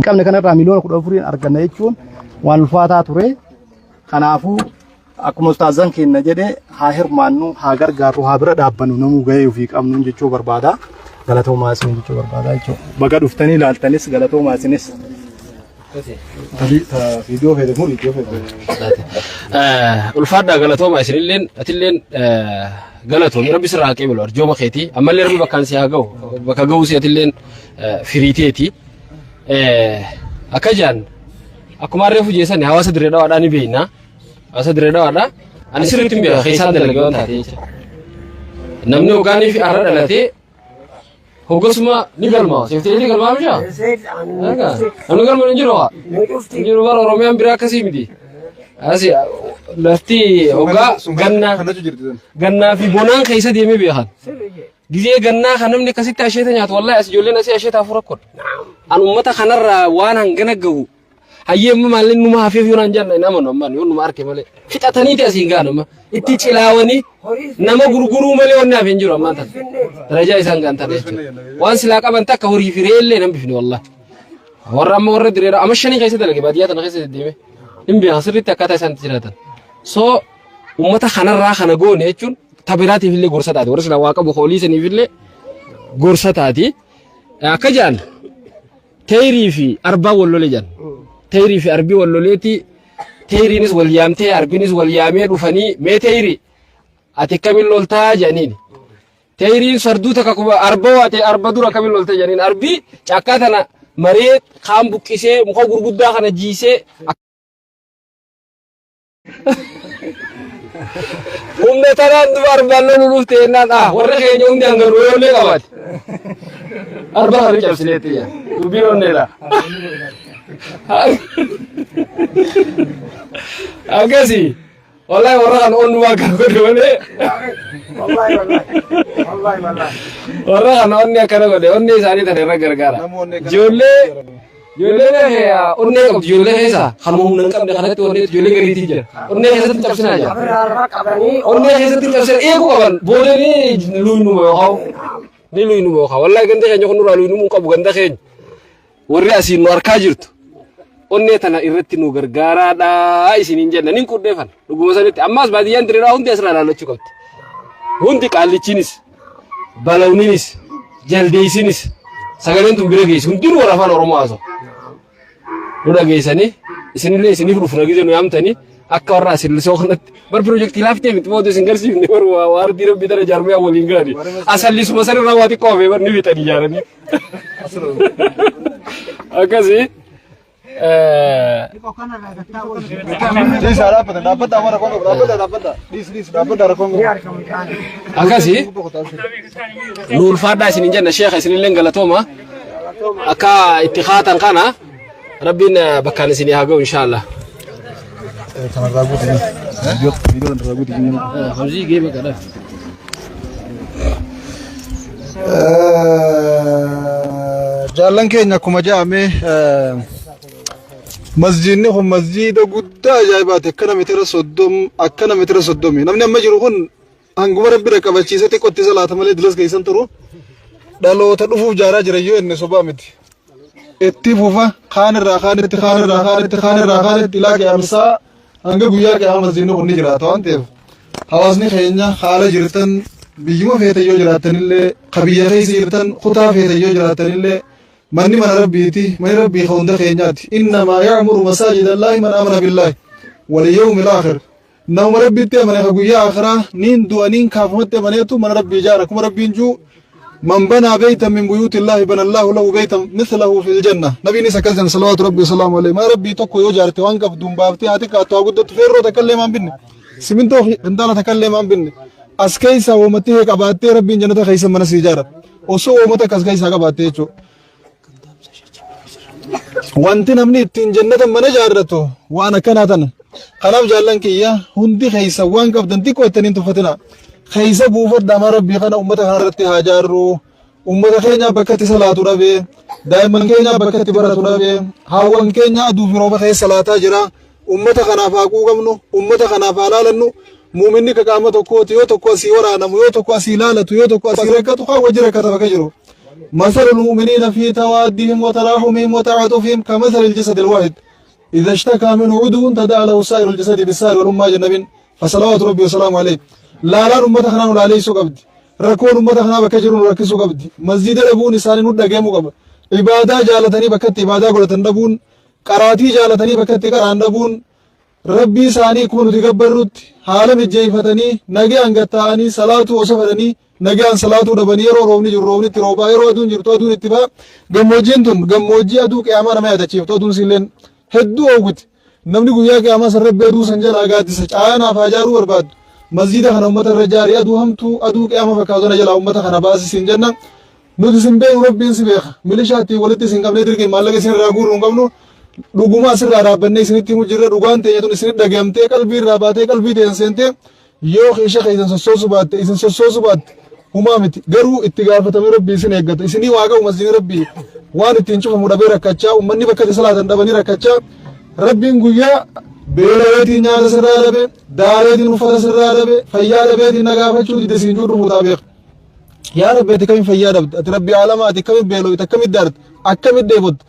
qabne kanarraa miliyoona 14 arganna jechuun waan ulfaataa ture. Kanaafuu akkuma ustaazan keenya jedhe haa hirmaannu haa gargaarru haa bira dhaabbannu namuu gahee ofii qabnu jechuu barbaada. Galatoomaa isin jechuu barbaada jechuudha. Baga dhuftanii ilaaltanis galatoomaa isinis. Video fede muri video fede. Ulfaadhaa galatoomaa isinilleen atilleen galatoomi rabbi sirraa haqee bilu arjooma keetii ammallee rabbi bakkaan si haa ga'u bakka ga'uu si atilleen firiiteeti. Akka jaan akkuma harree fujeessanii hawaasa dirree dhawaadhaa ni beekna. Hawaasa dirree dhawaadhaa ani sirriitti hin beeku keessaan dalagee waan taatee jecha. Namni hogaanii fi har'a dhalatee hoggosuma ni galmaa seefteetii galmaa mishaa? Namni galma ni jiru haa? Ni jiru bara Oromiyaan biraa akkasii miti. Asi lafti hoggaa gannaa fi bonaan keessa deemee beekan. Gizee gannaa kan namni akkasitti asheeta nyaatu wallahi as ijoolleen asii asheeta afur rakkoodha. An uummata kanarraa waan hangana gahu hayyeemma maallee numa hafeef yoo naan janna nama nammaan yoo numa arke malee fixataniiti asiin gaa nama itti cilaawanii nama gurguruu malee wanni hafeen jiru ammaan tan darajaa isaan gaantan jechuudha. Waan silaa qaban takka horii fi reellee nan bifne wallahi. Warra amma warra direera amma shanii keessa dalage baadiyyaa tana keessa deddeeme hin beekan sirriitti akkaataa isaan itti jiraatan. So uummata kanarraa kana goone jechuun tabiraatiif illee gorsa taati warra silaa waa qabu hoolii saniif illee gorsa taati. Akka jaan teerii fi arbaa wallolee jaan. Teerii fi arbii walloleeti teeriinis wal yaamtee arbiinis wal yaamee dhufanii mee teerii ati akkamiin loltaa jedhaniin. Teeriin sarduu takka kuba arbaa waate arba dura akkamiin loltaa jedhaniin arbii cakkaa tana maree kaan buqqisee muka gurguddaa kana jiisee. Humna tanaan duba arbaan loluu dhufte jennaan warra keenya hundi hangaru yoollee qabaate. Arbaa harri cabsileetti yaa dubbiin onneedha. Akkasii wallahi warra kan onnu waa kan godhe malee warra kan onni akkana godhe onni isaanii tana irra gargaara. Ijoollee onnee qabdi ijoollee keessa kanuma humna hin qabne kanatti onnee ijoollee gariitii jira. Onnee keessatti cabsinaa jira. Onnee keessatti cabsina eeguu qaban boodanii luynuma yookaan ni luynuma yookaan wallahi ganda keenya kun nurraa luynumuu qabu ganda keenya warri asiin nu harkaa jirtu. Onnee tana irratti nu gargaaraadha isiniin jenna nin qudheeffan dhuguma sanitti ammas baadiyyaan direeraa hundi asirraa ilaallachuu qabdi. Hundi qaallichiinis balawniinis jaldeeysiinis sagaleen tun bira geessi hundinuu warra afaan Oromoo haasa'u. Nu dhageessanii isinillee isiniif dhufu nagize nu yaamtanii akka warra asirrisoo kanatti bar piroojeektii laaftee miti mootu isin garsiifne bar waardi rabbi tana jaarmee waliin gaani asallisuma sanirraa waa xiqqoo hafee bar ni fixanii ijaaranii. Akkasii. Akkasii nu ulfaadhaa isiniin jenna sheekha isinillee galatooma akka itti haatan kana rabbiin bakkaan isinii haa ga'u inshaallah. Jaallan keenya akkuma jedhame masjidni kun masjida guddaa ajaa'ibaati akkana meetira 30 namni amma jiru kun hanguma rabbi qabachiisee xiqqootti salaata malee dilas keessan turu dhaloota dhufuuf jaaraa jira yoo inni sobaa miti itti fufa kaan irraa kaanitti ilaa qiyamsaa hanga guyyaa qiyaama masjidni kun ni jiraata waan ta'eef hawaasni keenya haala jirtan biyyuma feete yoo jiraatanillee qabiyya keessa jirtan kutaa feete yoo jiraatanillee manni mana rabbiiti manni rabbii hunda keenyaati innamaa ya'muru masaajida allaahi man amana billaahi wal yawmil aakhir nama rabbiitti amane guyyaa akhiraa niin du'aniin kaafamatti amaneetu mana rabbii ijaara kuma rabbiin juu man banaa baytan min buyuuti illaahi bana allaahu lahu baytan mithlahu fil janna nabiin isa akkas jedhan salawaatu rabbii wasalaamu alayhi mana rabbii tokko yoo ijaarte waan qabduun baaftee haati kaattu haa guddattu feerroo takkallee maan binne simintoo intaala takkallee maan binne as keessa woomatti qabaattee rabbiin jannata keessa mana si ijaara osoo woomata akkas keessa qabaattee jechuudha. Wanti namni ittiin jannata mana ijaarratu waan akkanaa tana. Kanaaf jaallan kiyya hundi keessa waan qabdan xiqqoo ittaniin tuffatina. Keessa buufadhaa mana rabbii kana uummata kanarratti haa ijaarru. Uummata keenya bakka itti salaatu dhabee, daa'imman keenya bakka itti baratu dhabee, haawwan keenya aduu fi rooba keessa salaataa jira. Uummata kanaaf haa quuqamnu, uummata kanaaf haa laalannu. Muuminni qaama tokkooti yoo tokko asii waraanamu, yoo tokko asii laalatu, yoo tokko asii rakkatu haa wajji rakkata bakka jiru. مثل المؤمنين في توادهم وتراحمهم وتعاطفهم كمثل الجسد الواحد إذا اشتكى منه عضو تداعى له سائر الجسد بالسهر والأمة جنب فصلوات ربي وسلامه عليه لا أمتنا ولا عليه سقبد ركون أمتنا بكجر ركسوا قبد مسجد أبون إسان ندى جيمو قبد عبادة جالتني بكت عبادة قلت ندبون قراتي جالتني بكت قران ندبون ربي ساني كون تقبرت حالم الجيفتني نجي أنقطعني صلاة وصفرني نجي أن صلاة دبني روبني جروبني تروبا يرودون جرتوا دون اتفاق جموجين تون جموجي أدوك أمانة ما يتشيف تودون سيلين هدو أوقت نمني قويا كأما سرب بيدو سنجل آغاتي سجانا فاجارو برباد مسجد خنا أمة الرجاري أدو همتو أدوك أما فكاوزنا جل أمة خنا باسي سنجنا نودي سنبين ربين سبيخ ملشاتي ولتي سنقام ندركي مالك سن راقور نقامنو dhuguma asirraa dhaabbanne isinitti himu jirra dhugaan teenya tun isinit dhagahamtee qalbii irraa baatee qalbii teenya seentee yoo keesha keessan sossoosu baatte isin sossoosu baatte humaa miti garuu itti gaafatamee rabbii isin eeggata isinii waaqa uummasni rabbii waan ittiin cufamu dhabee rakkachaa uummanni bakka itti salaatan dhabanii rakkachaa rabbiin guyyaa beelaweetiin nyaata sirraa dhabe daareetiin uffata sirraa dhabe fayyaa dhabeetiin nagaafachuu dide siinjuu dhufuutaa beeka yaa rabbi ati kamiin fayyaa dhabde ati rabbii aalamaa ati kamiin beelooyte akkamiin daarte akkamiin dheebotte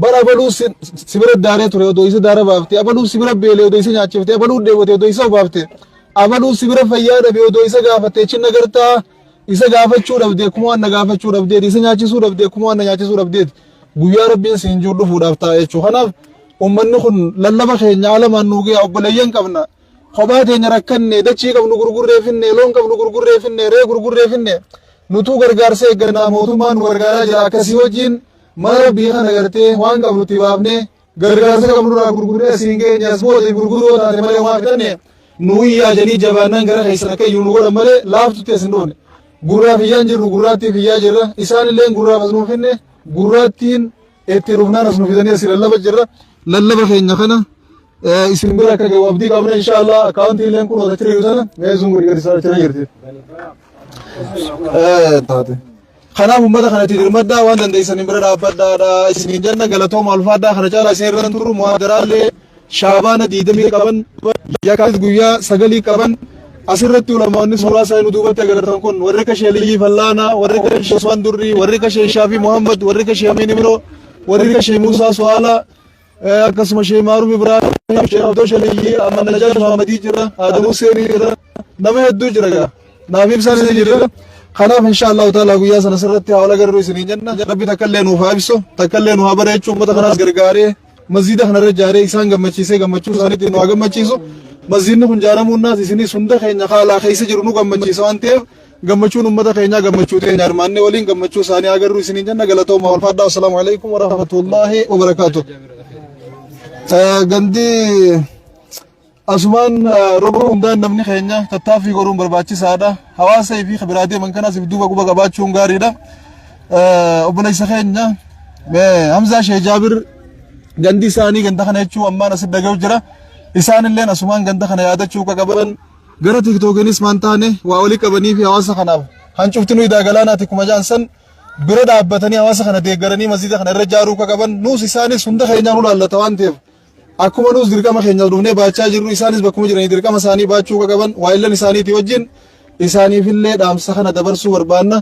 bara abaluu sibira daaree ture odoo isa daara baafte abaluu sibira beelee odoo isa nyaachifte abaluu dheebote odoo isa baafte abaluu sibira fayyaa dhabe odoo isa gaafatte chinna gartaa isa gaafachuu dhabde kuma waan na gaafachuu dhabdeeti isa nyaachisuu dhabde kuma waan na nyaachisuu dhabdeeti guyyaa rabbiin siinjuu dhufuudhaaf ta'a jechuu kanaaf ummanni kun lallaba keenya alamaan nuugee obboleeyyan qabna kophaa teenya rakkanne dachii qabnu gurgurreefinne loon qabnu gurgurreefinne ree gurgurreefinne nutuu gargaarsa eeggannaa mootummaan nu gargaaraa jira akkasii wajjin mana rabbii kana gartee waan qabnu itti baafne gargaarsa qabnu irraa gurgurree asiin keenya as booda gurguruu taate malee waan fitanne nuyi yaajanii jabaannaan gara keessan akka iyyuu nu godhan malee laaftutti as hin dhoofne gurraa fiyyaan jirru gurraattii fiyyaa jirra isaan illee gurraaf as nuuf finne gurraattiin itti dhufnaan as nu fidanii as lallaba jirra lallaba keenya kana isin bira akka gahu abdii qabna inshaallah akkaawuntii illeen kun wata tiriyu sana meesuun gadi gadi sana jirti taate kanaaf ummata kanatti dirmaddaa waan dandeessaniin bira dhaabbadhaadha isiniin janna galatooma ulfaadhaa kana caalaa isin irra turu muhaadaraalee shaabaana 20 qaban yakaatis guyyaa 9 qaban asirratti ulamaonni suuraa isaa nu duubatti agartan kun warri akka Sheekh Aliyyi Fallaanaa warri akka Sheekh Usmaan Durrii warri akka Sheekh Shaafii Muhammad warri akka Sheekh Amin Imroo warri akka Sheekh Muusaa Su'aalaa akkasuma Sheekh Maaruuf Ibrahim Sheekh Abdoo Shaliyyi Ahmad Najaat Muhammadii jira Adamu Seenii jira nama hedduu jira naaf ibsaan jira kanaaf inshaallah taala guyyaa sana sirratti hawala garuu isiniin jenna rabbi takkallee nuuf haa ibsu takkallee nu haa bareechuu ummata kanaas gargaaree masjiida kanarra ijaaree isaan gammachiisee gammachuu isaaniitti nu haa gammachiisu masjiidni kun ijaaramuun naas isinii hunda keenya haalaa keessa jiru nu gammachiisa waan ta'eef gammachuun ummata keenyaa gammachuu teenya hirmaannee waliin gammachuu isaanii haa garuu isiniin jenna galatooma walfaadhaa wassalaamu alaikum warahmatullaahi wabarakaatu gandi asumaan roba hundaan namni keenya tattaaffii godhuun barbaachisaadha hawaasa fi khibiraatee man kanaas duuba quba qabaachuun gaariidha obboleessa keenya Hamzaa Sheekh Jaabir gandi isaanii ganda kana jechuu ammaan as dhaga'u jira isaan illee asumaan ganda kana yaadachuu qaban gara tiktookinis maan taane waa olii qabanii fi hawaasa kanaaf hancufti nu idaagalaanaati kuma jaansan bira dhaabbatanii hawaasa kana deeggaranii masjiida kana irra ijaaruu qaban nuus isaanis hunda keenyaan nu laallata waan ta'eef akkuma nuus dirqama keenya dhufnee baachaa jirru isaanis bakkuma jiranii dirqama isaanii baachuu qaban waa illan isaaniitii wajjin isaaniifillee dhaamsa kana dabarsuu barbaanna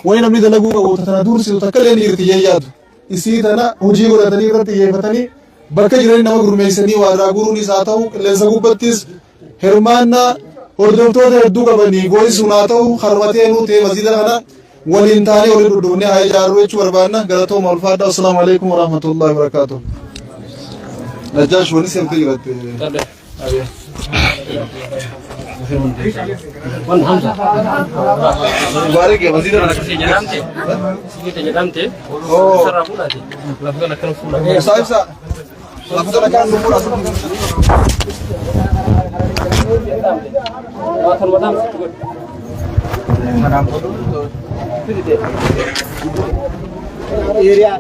wayi namni dalaguu qabu tana dursitu takka illee ni jirti yeeyyaatu isii tana hojii godhatanii irratti xiyyeeffatanii bakka jiranii nama gurmeessanii waa irraa guruunis haa ta'u qilleensa gubbattis hirmaannaa hordoftoota hedduu qabanii goo'isuun haa ta'u harmatee nuu ta'e masjiida kana waliin taanee waliin dudduubnee haa ijaarru jechuu barbaanna galatooma ulfaadhaa assalaamu alaikum warahmatullaahi wabarakaatuh Najash wani semte jirate. Wan Hamza. Mubarak ya masjid na Jedamte. Sini jedamte. Oh. Sarah pula ti. Lakukan akan pula. Saib sa. Lakukan akan lumur asal. Akan madam. Madam. Area.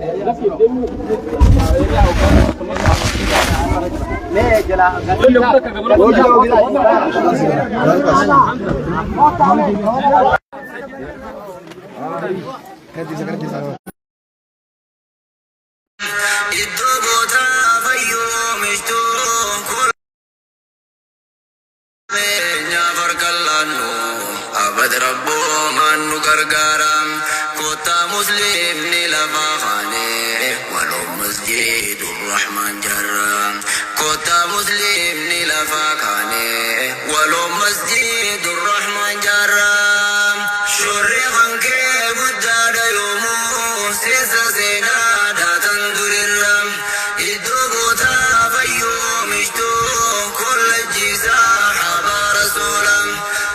abad rabbo man nu gargaram kota مسلم لفا خانه ولو مسجد الرحمن جرام كوتا مسلم لفا خانه ولو مسجد الرحمن جرام شوري خانكي قداد يومو سيسا سينا داتن دررم إدو بوتا فيوم اشتو كل الجيسا حبا رسولم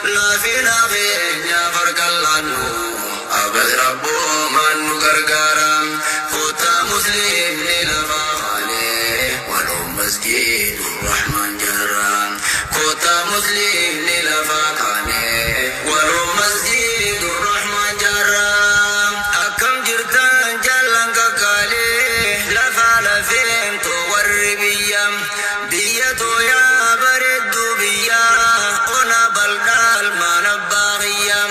لا فينا خينيا فرق اللانو أبد ربو من غرغرم كوتا مسلم للفا خانه ولو مسجد الرحمن جرام كوتا مسلم للفا خانه ولو مسجد الرحمن جرام أكم جرتان جلن كالي لفا لفين توربيم بيتو يا برد بيا قنا بلدال ما نباغيم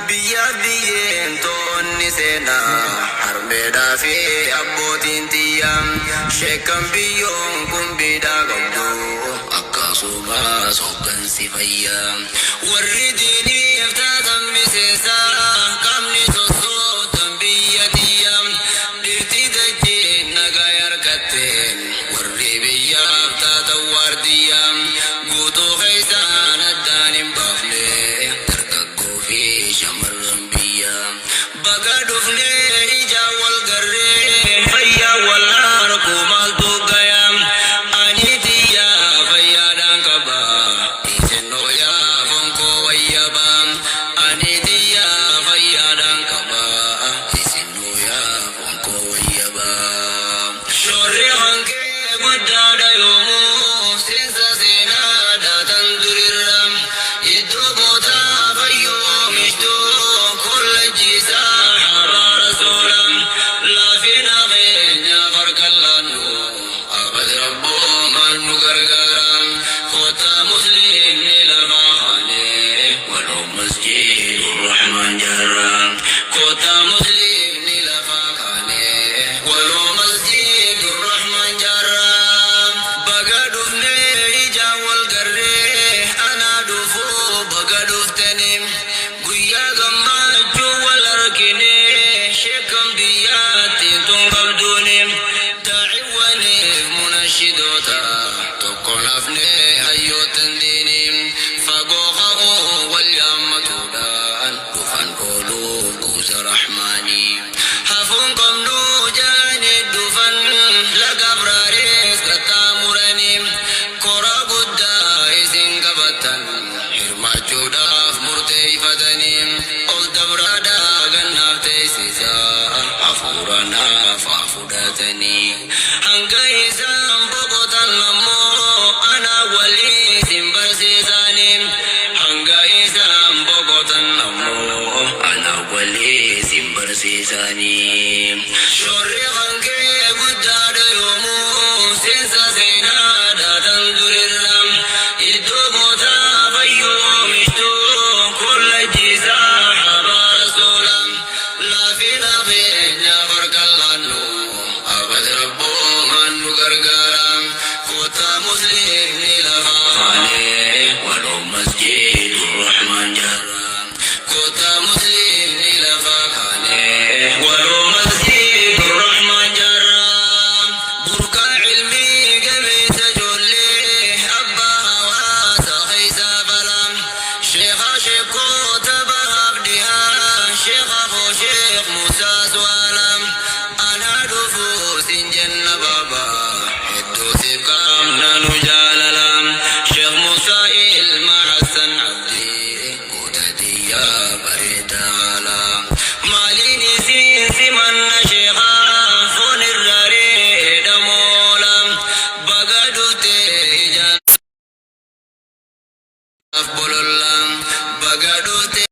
بيا بيين توني سينا حرمدا في أبوتين تيام شكم بيون كن بيدا قبدو أكاسو ما سوكن سفيام ورديني افتاتم مسيسا كمني سوسوتم بيتيام ديرتي دجين نغير كتين وري بيا افتاتا وارديام قوتو خيسان الدانم بافلي ترتقو في شمر بيام بقى دفني إجا والقرين فيا والعرق مالتو قيام أنيتي يا فيا دانكبا إسنو يا فنكو ويبام أنيتي يا فيا دانكبا إسنو يا فنكو ويبام شوري خانكي قداد يومو سيسا سينا داتن دررم إدو بوتا فيوم اشتو كل الجيسا حبا رسولم لا فينا خينيا فرق اللانو أبد ربو من غرغرم كوتا مسلم للفا خانه ولو مسجد الرحمن جرام كوتا مسلم للفا خانه ولو مسجد الرحمن جرام بقى دفني إجا والقري أنا دفو بقى دفتنم قويا غماجو والأركني شكم بياتي تنقبدونم داعواني منشدوتا تقول أفني هيو تندينم فقوخه واليامة دان دفن قلوب قوس رحماني هفون قمنو جاني دفن لقبراريس كتامرنم كورا قدا إسن قبطن حرماتو داف مرتي فتنم أول دبرادا غناف تيسيسا عفورنا فعفوداتني هنگا إسان بقوتن لمو أنا ولي سنبرسيسانم هنگا إسان بقوتن لمو أنا ولي سنبرسيسانم شوري خانكي قداد يومو سيسا سينا داتن دررم إدو بوتا فيوم اشتو كل الجيسا حبا رسولم لا فينا خينيا فرق اللانو أبد ربو من غرغرم كوتا مسلم للفا خانه ولو مسجد الرحمن جرام كوتا مسلم للفا خانه ولو مسجد الرحمن جرام بركة علمي قميس جولي أبا واسا خيسا فلام شيخا شيخو تبها بديها شيخا خو شيخ موسى سوالم أنا دفوس جنة بابا حدو سكام نانو جاللام شيخ موسى إلما حسن عبدي قدتي يا بريد عالم ماليني سيسي من شيخا فون الراري دمولم بقدو تيجان أفبول اللام بقدو